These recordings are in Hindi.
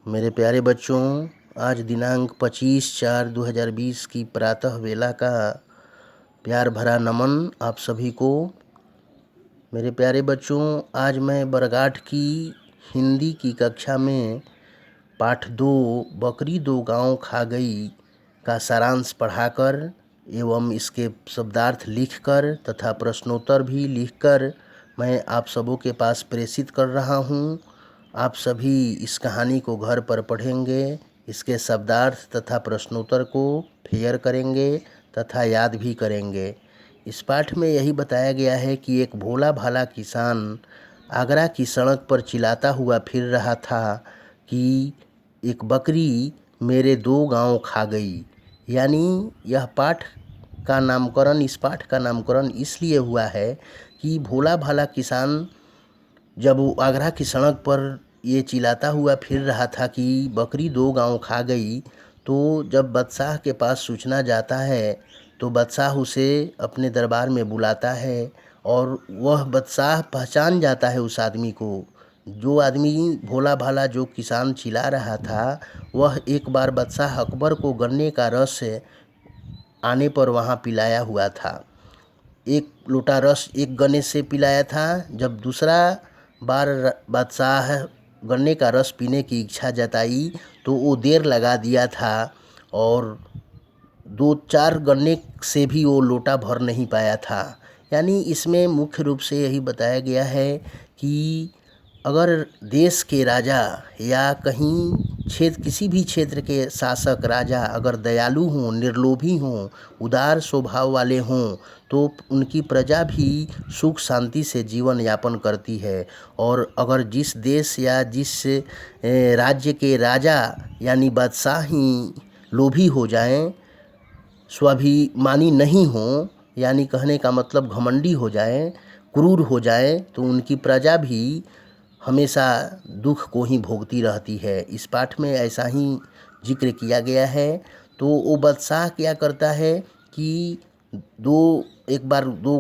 मेरे प्यारे बच्चों, आज दिनांक 25/4/2020 की प्रातः वेला का प्यार भरा नमन आप सभी को। मेरे प्यारे बच्चों, आज मैं बरगाठ की हिंदी की कक्षा में पाठ 2 बकरी 2 गांव खा गई का सारांश पढ़ाकर एवं इसके शब्दार्थ लिखकर तथा प्रश्नोत्तर भी लिखकर मैं आप सबों के पास प्रेषित कर रहा हूँ। आप सभी इस कहानी को घर पर पढ़ेंगे, इसके शब्दार्थ तथा प्रश्नोत्तर को फेयर करेंगे तथा याद भी करेंगे। इस पाठ में यही बताया गया है कि एक भोला भाला किसान आगरा की सड़क पर चिल्लाता हुआ फिर रहा था कि एक बकरी मेरे 2 गांव खा गई। यानी इस पाठ का नामकरण इसलिए हुआ है कि भोला भाला किसान जब वो आगरा की सड़क पर ये चिल्लाता हुआ फिर रहा था कि बकरी 2 गांव खा गई, तो जब बादशाह के पास सूचना जाता है तो बादशाह उसे अपने दरबार में बुलाता है और वह बादशाह पहचान जाता है उस आदमी को। जो आदमी भोला भाला जो किसान चिल्ला रहा था, वह एक बार बादशाह अकबर को गन्ने का रस आने पर वहाँ पिलाया हुआ था। एक लोटा रस एक गन्ने से पिलाया था। जब दूसरा बार बादशाह गन्ने का रस पीने की इच्छा जताई तो वो देर लगा दिया था और 2-4 गन्ने से भी वो लोटा भर नहीं पाया था। यानी इसमें मुख्य रूप से यही बताया गया है कि अगर देश के राजा या किसी भी क्षेत्र के शासक राजा अगर दयालु हों, निर्लोभी हों, उदार स्वभाव वाले हों, तो उनकी प्रजा भी सुख शांति से जीवन यापन करती है। और अगर जिस देश या जिस राज्य के राजा यानी बादशाह ही लोभी हो जाएं, स्वाभिमानी नहीं हों, यानी कहने का मतलब घमंडी हो जाएं, क्रूर हो जाएं, तो उनकी प्रजा भी हमेशा दुख को ही भोगती रहती है। इस पाठ में ऐसा ही जिक्र किया गया है। तो वो बादशाह क्या करता है कि एक बार 2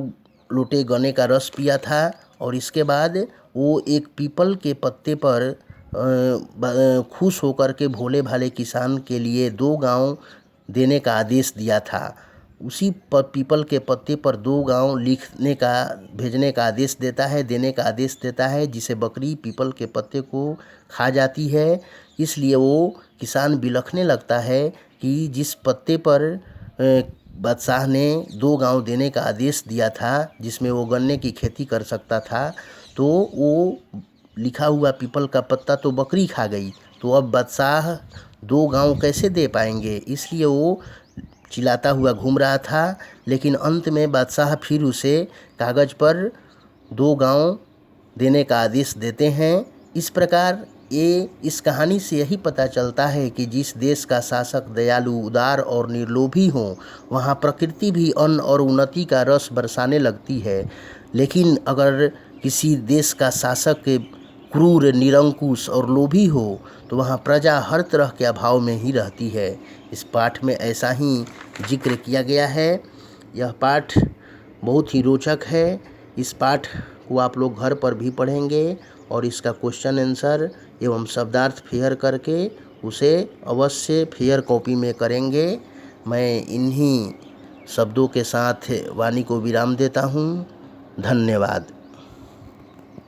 लोटे गन्ने का रस पिया था और इसके बाद वो एक पीपल के पत्ते पर खुश होकर के भोले भाले किसान के लिए 2 गांव देने का आदेश दिया था। उसी पीपल के पत्ते पर 2 गांव भेजने का आदेश देने का आदेश देता है, जिसे बकरी पीपल के पत्ते को खा जाती है। इसलिए वो किसान बिलखने लगता है कि जिस पत्ते पर बादशाह ने 2 गांव देने का आदेश दिया था, जिसमें वो गन्ने की खेती कर सकता था, तो वो लिखा हुआ पीपल का पत्ता तो बकरी खा गई, तो अब बादशाह 2 गांव कैसे दे पाएंगे। इसलिए वो चिल्लाता हुआ घूम रहा था। लेकिन अंत में बादशाह फिर उसे कागज़ पर 2 गांव देने का आदेश देते हैं। इस प्रकार इस कहानी से यही पता चलता है कि जिस देश का शासक दयालु, उदार और निर्लोभी हो, वहाँ प्रकृति भी अन्न और उन्नति का रस बरसाने लगती है। लेकिन अगर किसी देश का शासक क्रूर, निरंकुश और लोभी हो, तो वहाँ प्रजा हर तरह के अभाव में ही रहती है। इस पाठ में ऐसा ही जिक्र किया गया है। यह पाठ बहुत ही रोचक है। इस पाठ को आप लोग घर पर भी पढ़ेंगे और इसका क्वेश्चन आंसर एवं शब्दार्थ फेयर करके उसे अवश्य फेयर कॉपी में करेंगे। मैं इन्हीं शब्दों के साथ वाणी को विराम देता हूँ। धन्यवाद।